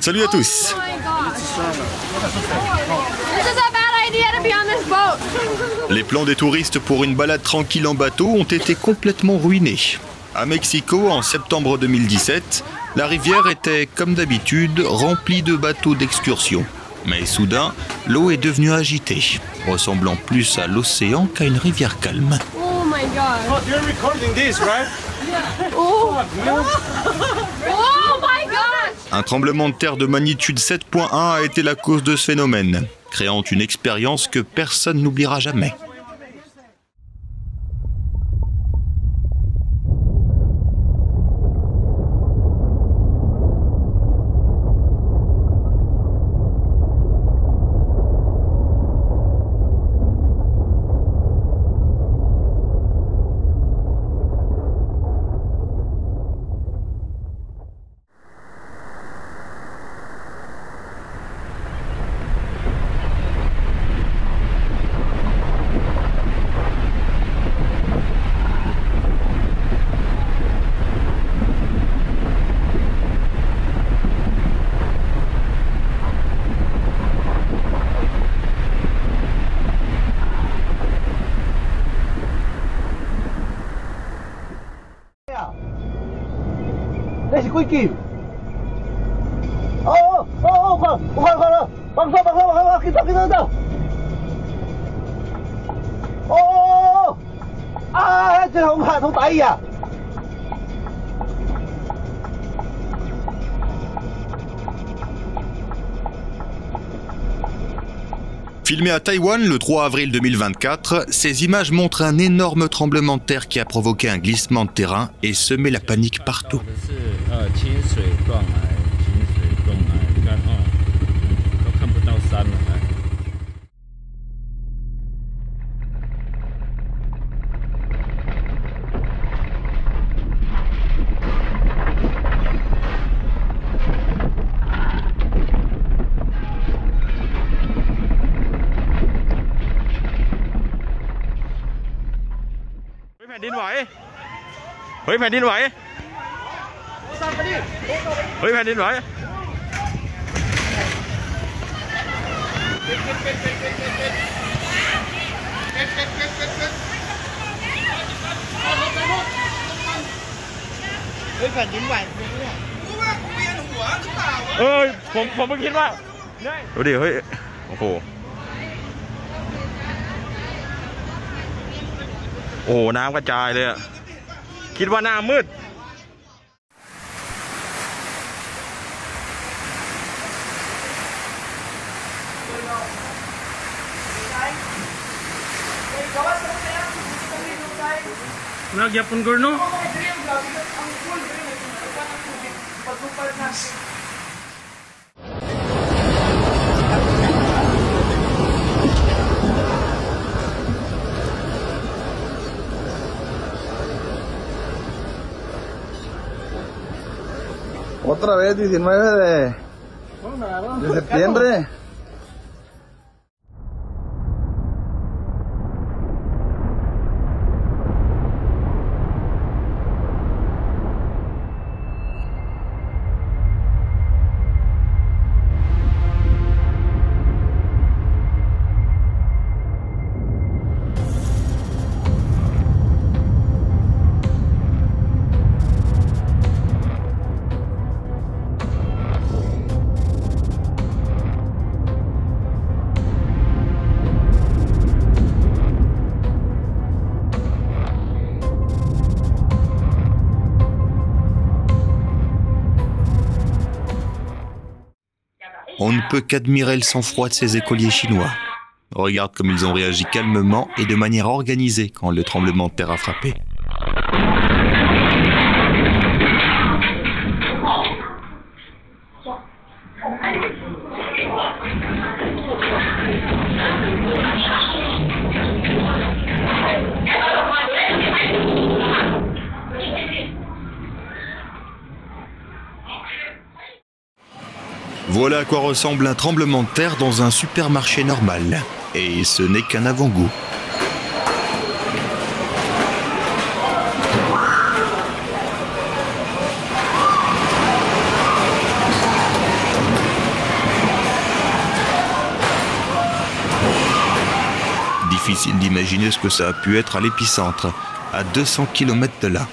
Salut à tous. Les plans des touristes pour une balade tranquille en bateau ont été complètement ruinés. À Mexico, en septembre 2017, la rivière était, comme d'habitude, remplie de bateaux d'excursion. Mais soudain, l'eau est devenue agitée, ressemblant plus à l'océan qu'à une rivière calme. Oh my god. Oh, you're recording this, right? Oh. Oh my god. Un tremblement de terre de magnitude 7.1 a été la cause de ce phénomène, créant une expérience que personne n'oubliera jamais. Đây là Quy Kìm. Khoan, bằng sao, kỹ thuật. Trên không hạ thấu tay à. Filmé à Taïwan le 3 avril 2024, ces images montrent un énorme tremblement de terre qui a provoqué un glissement de terrain et semé la panique partout.ผมคิดว่าดูดิเฮ้ยโอ้โหน้ำกระจายเลยอ่ะคิดว่าหน้ามืดNagyapon Gorno. Otra vez 19 de septiembre. On ne peut qu'admirer le sang-froid de ces écoliers chinois. Regarde comme ils ont réagi calmement et de manière organisée quand le tremblement de terre a frappé. Voilà à quoi ressemble un tremblement de terre dans un supermarché normal. Et ce n'est qu'un avant-goût. Difficile d'imaginer ce que ça a pu être à l'épicentre, à 200 km de là.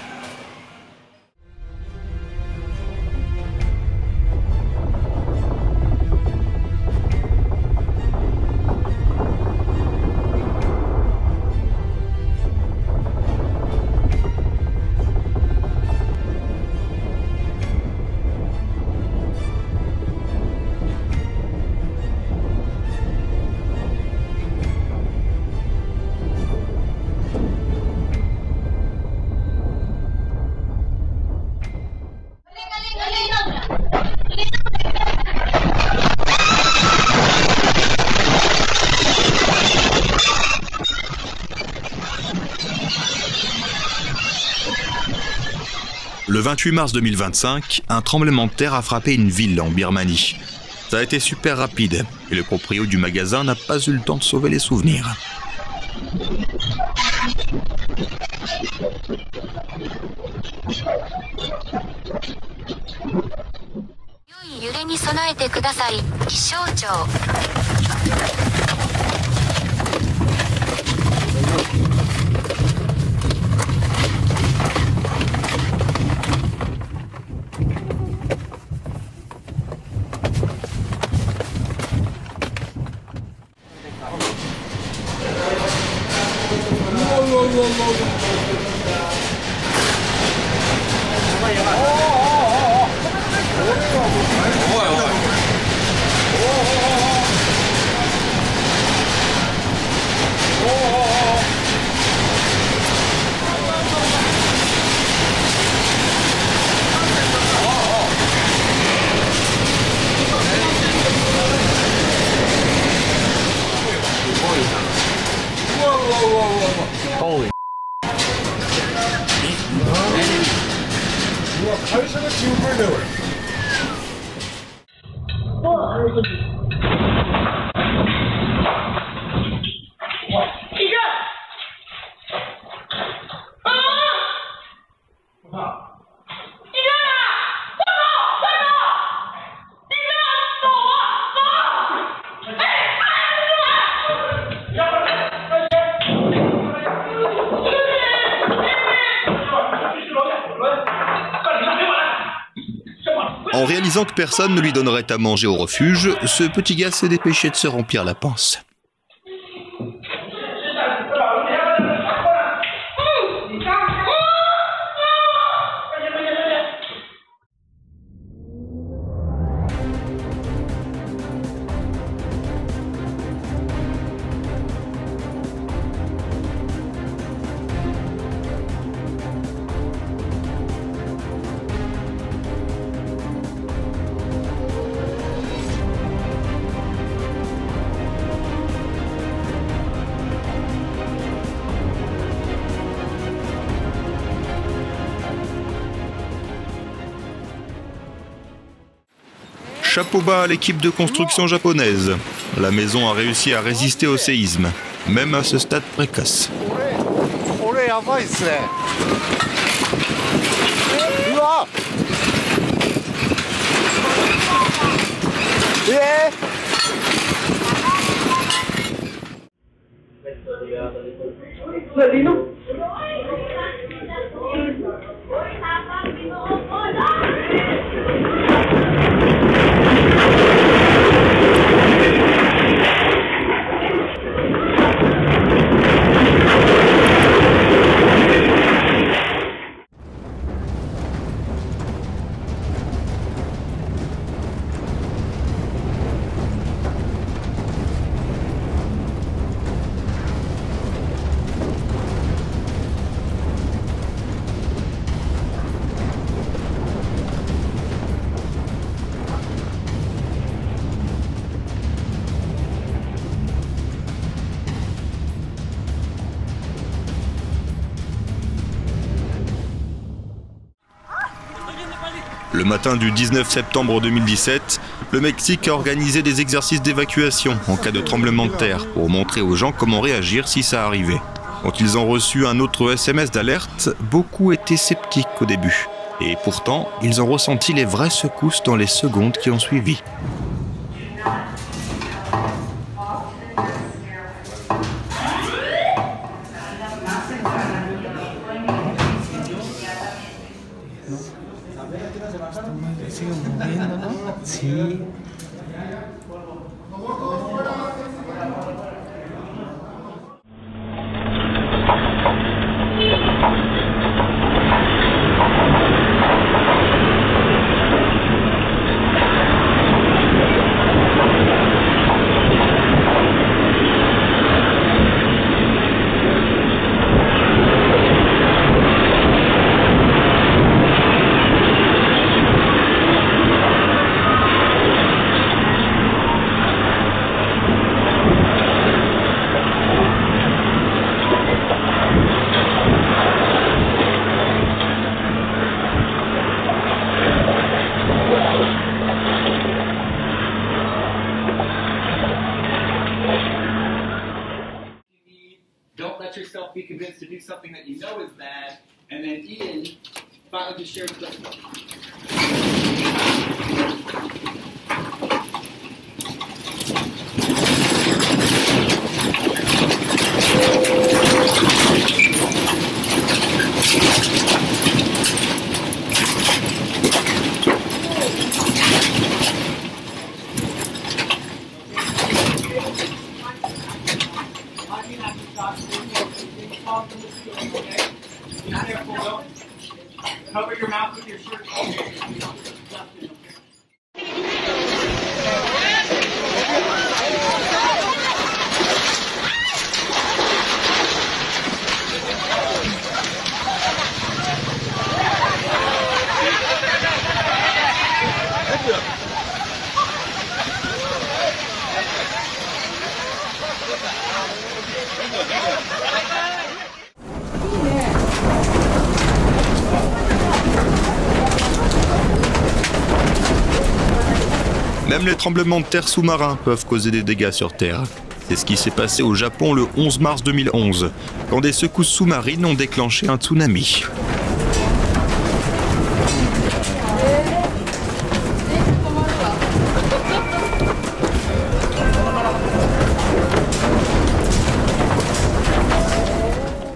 Le 28 mars 2025, un tremblement de terre a frappé une ville en Birmanie. Ça a été super rapide et le proprio du magasin n'a pas eu le temps de sauver les souvenirs. En réalisant que personne ne lui donnerait à manger au refuge, ce petit gars s'est dépêché de se remplir la panse. Chapeau bas à l'équipe de construction japonaise. La maison a réussi à résister au séisme, même à ce stade précoce. Le matin du 19 septembre 2017, le Mexique a organisé des exercices d'évacuation en cas de tremblement de terre pour montrer aux gens comment réagir si ça arrivait. Quand ils ont reçu un autre SMS d'alerte, beaucoup étaient sceptiques au début. Et pourtant, ils ont ressenti les vraies secousses dans les secondes qui ont suivi. tremendo, ¿no? Sí. Don't let yourself be convinced to do something that you know is bad, and then Ian finally just shared with us. Cover your mouth with your shirt. Même les tremblements de terre sous-marins peuvent causer des dégâts sur Terre. C'est ce qui s'est passé au Japon le 11 mars 2011, quand des secousses sous-marines ont déclenché un tsunami.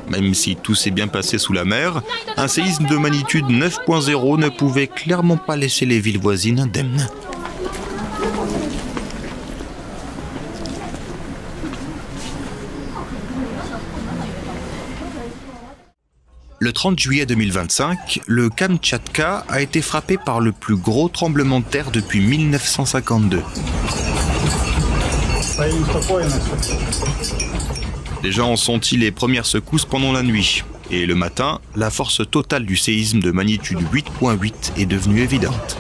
Même si tout s'est bien passé sous la mer, un séisme de magnitude 9.0 ne pouvait clairement pas laisser les villes voisines indemnes. Le 30 juillet 2025, le Kamtchatka a été frappé par le plus gros tremblement de terre depuis 1952. Les gens ont senti les premières secousses pendant la nuit. Et le matin, la force totale du séisme de magnitude 8.8 est devenue évidente.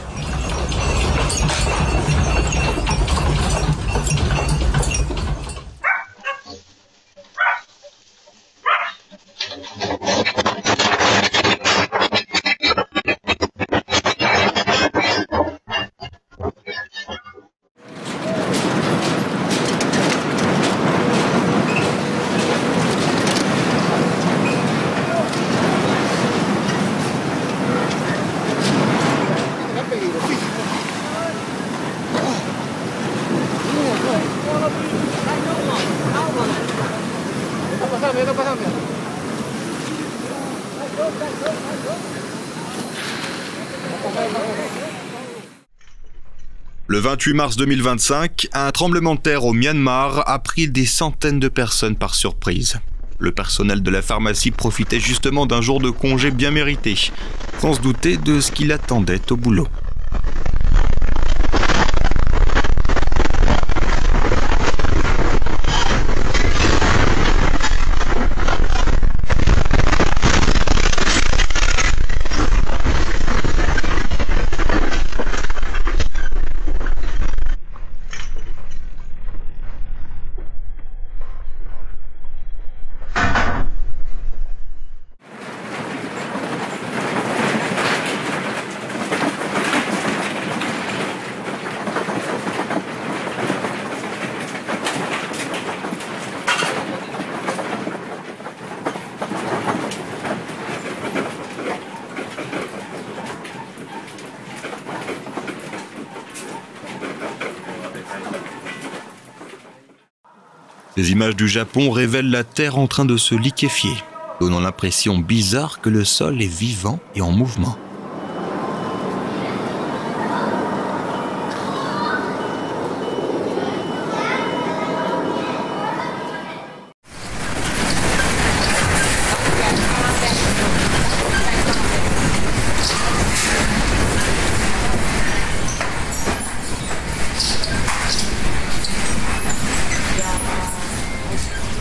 Le 28 mars 2025, un tremblement de terre au Myanmar a pris des centaines de personnes par surprise. Le personnel de la pharmacie profitait justement d'un jour de congé bien mérité, sans se douter de ce qui l'attendait au boulot. Ces images du Japon révèlent la Terre en train de se liquéfier, donnant l'impression bizarre que le sol est vivant et en mouvement.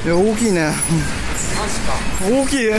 いや大きいね。大きい。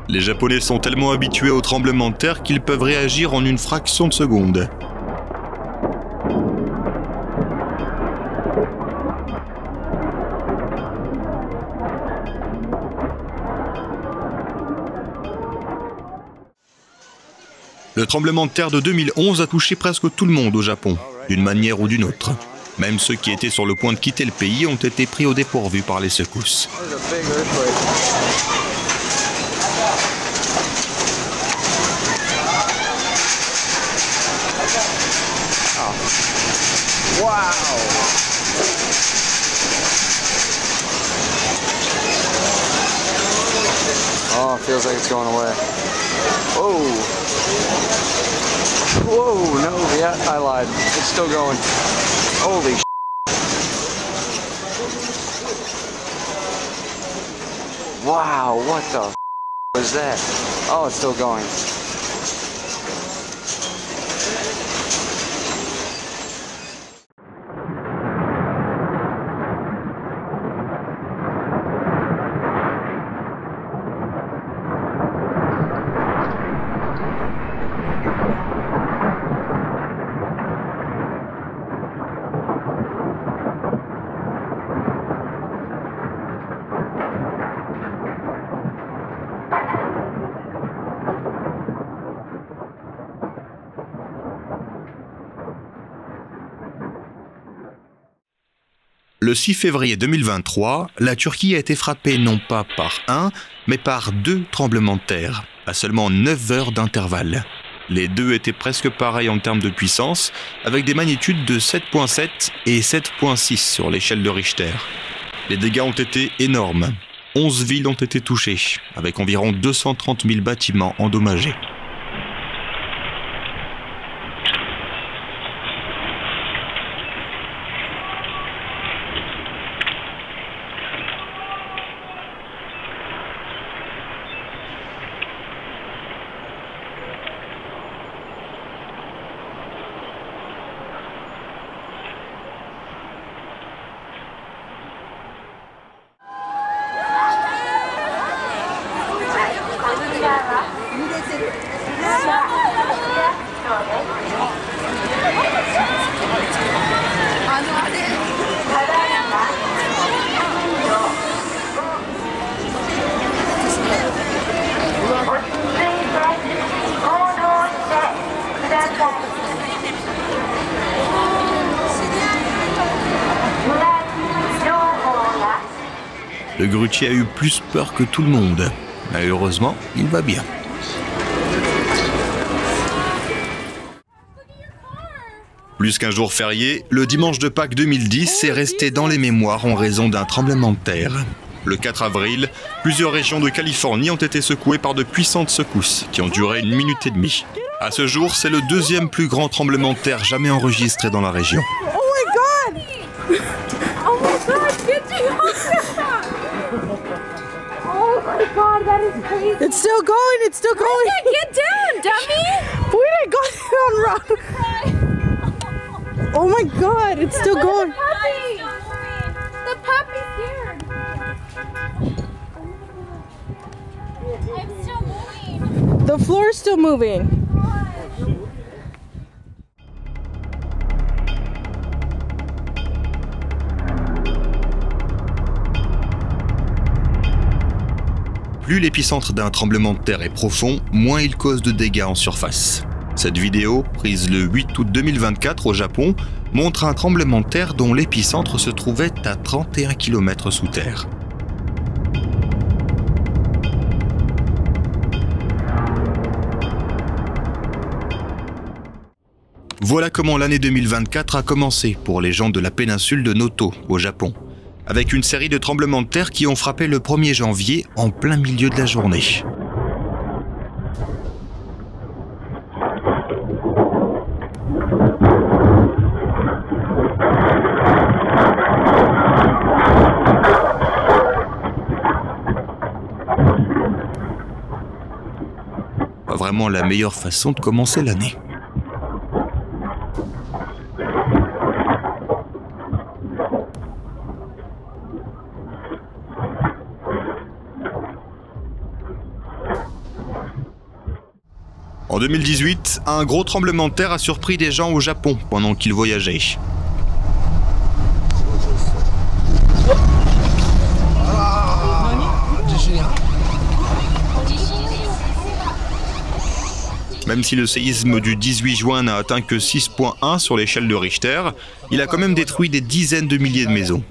Les Japonais sont tellement habitués aux tremblements de terre qu'ils peuvent réagir en une fraction de seconde. Le tremblement de terre de 2011 a touché presque tout le monde au Japon, d'une manière ou d'une autre. Même ceux qui étaient sur le point de quitter le pays ont été pris au dépourvu par les secousses. Wow! Oh, it feels like it's going away. Whoa! Whoa, no, yeah, I lied. It's still going. Holy sh**. Wow, what the f*** was that? Oh, it's still going. Le 6 février 2023, la Turquie a été frappée non pas par un, mais par 2 tremblements de terre, à seulement 9 heures d'intervalle. Les deux étaient presque pareils en termes de puissance, avec des magnitudes de 7.7 et 7.6 sur l'échelle de Richter. Les dégâts ont été énormes. 11 villes ont été touchées, avec environ 230 000 bâtiments endommagés. Le grutier a eu plus peur que tout le monde. Mais heureusement, il va bien. Plus qu'un jour férié, le dimanche de Pâques 2010 est resté dans les mémoires en raison d'un tremblement de terre. Le 4 avril, plusieurs régions de Californie ont été secouées par de puissantes secousses qui ont duré 1 minute et demie. À ce jour, c'est le 2e plus grand tremblement de terre jamais enregistré dans la région. Oh my god! Oh my god, get you! Oh god, that is crazy. It's still going, it's still going. Get down, dummy! Wait, I got it on rock. Oh my god, it's still going. The puppy's scared. I'm still moving. The floor is still moving. Plus l'épicentre d'un tremblement de terre est profond, moins il cause de dégâts en surface. Cette vidéo, prise le 8 août 2024 au Japon, montre un tremblement de terre dont l'épicentre se trouvait à 31 km sous terre. Voilà comment l'année 2024 a commencé pour les gens de la péninsule de Noto, au Japon, avec une série de tremblements de terre qui ont frappé le 1er janvier en plein milieu de la journée. Pas vraiment la meilleure façon de commencer l'année. En 2018, un gros tremblement de terre a surpris des gens au Japon pendant qu'ils voyageaient. Même si le séisme du 18 juin n'a atteint que 6,1 sur l'échelle de Richter, il a quand même détruit des dizaines de milliers de maisons.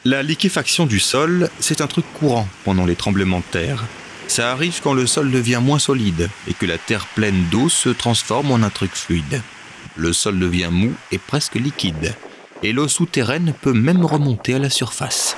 La liquéfaction du sol, c'est un truc courant pendant les tremblements de terre. Ça arrive quand le sol devient moins solide et que la terre pleine d'eau se transforme en un truc fluide. Le sol devient mou et presque liquide, et l'eau souterraine peut même remonter à la surface.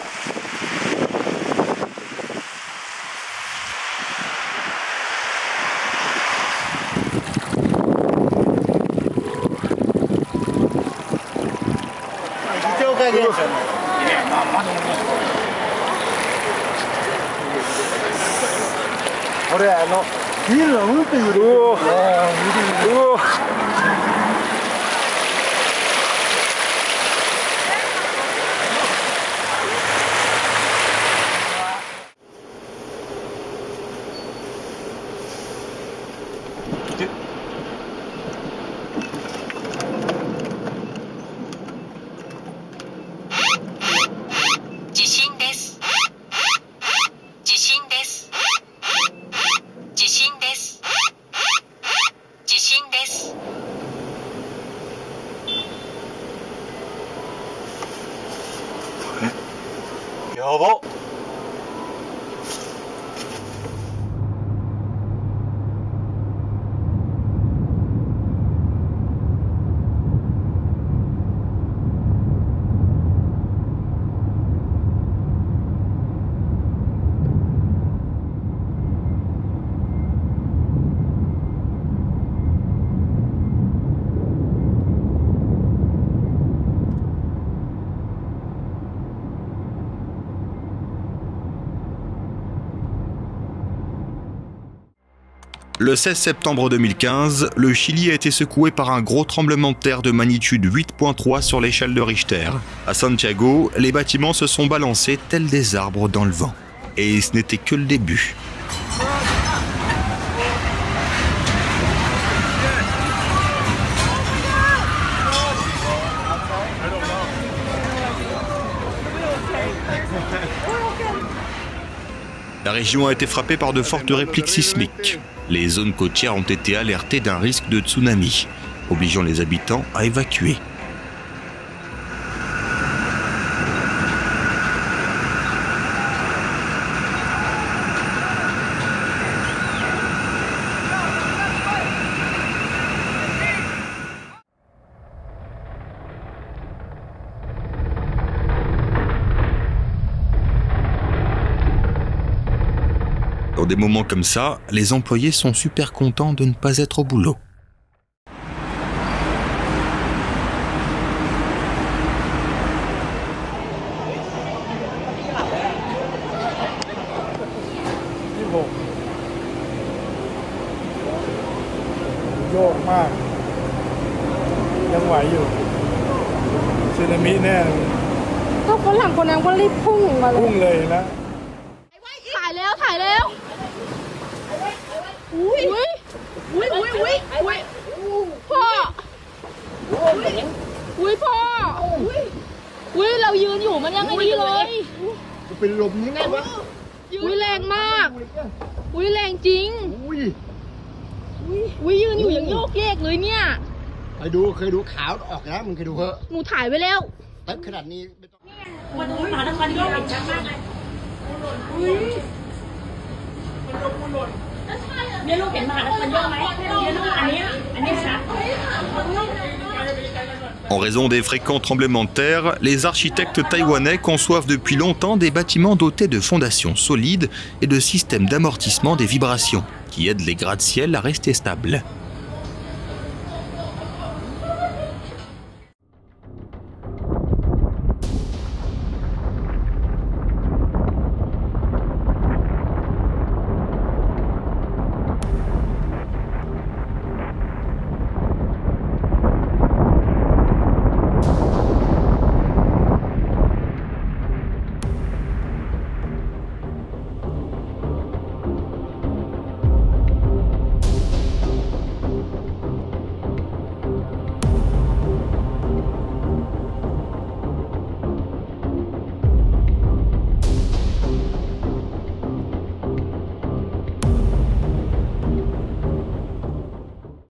Le 16 septembre 2015, le Chili a été secoué par un gros tremblement de terre de magnitude 8.3 sur l'échelle de Richter. À Santiago, les bâtiments se sont balancés tels des arbres dans le vent. Et ce n'était que le début. La région a été frappée par de fortes répliques sismiques. Les zones côtières ont été alertées d'un risque de tsunami, obligeant les habitants à évacuer. Dans des moments comme ça, les employés sont super contents de ne pas être au boulot.โยกมากยังไหวอยู่สึนามิแน่เลย ก็ฝรั่งคนนั้นก็รีบพุ่งมาเลย พุ่งเลยนะ ถ่ายแล้วถ่ายแล้วอุ้ยอุ้ยอุ้ยอุ้ยอุ้ยพ่ออุ้ยพ่ออุ้ยเรายืนอยู่มันยังไงดีเลยเป็นลมนี่แน่วะอุ้ยแรงมากอุ้ยแรงจริงอุ้ยยืนอยู่ยังโยกเยกเลยเนี่ยเคยดูขาวออกนะมึงเคยดูเหรอ หนูถ่ายไว้แล้ว แต่ขนาดนี้ En raison des fréquents tremblements de terre, les architectes taïwanais conçoivent depuis longtemps des bâtiments dotés de fondations solides et de systèmes d'amortissement des vibrations, qui aident les gratte-ciel à rester stables.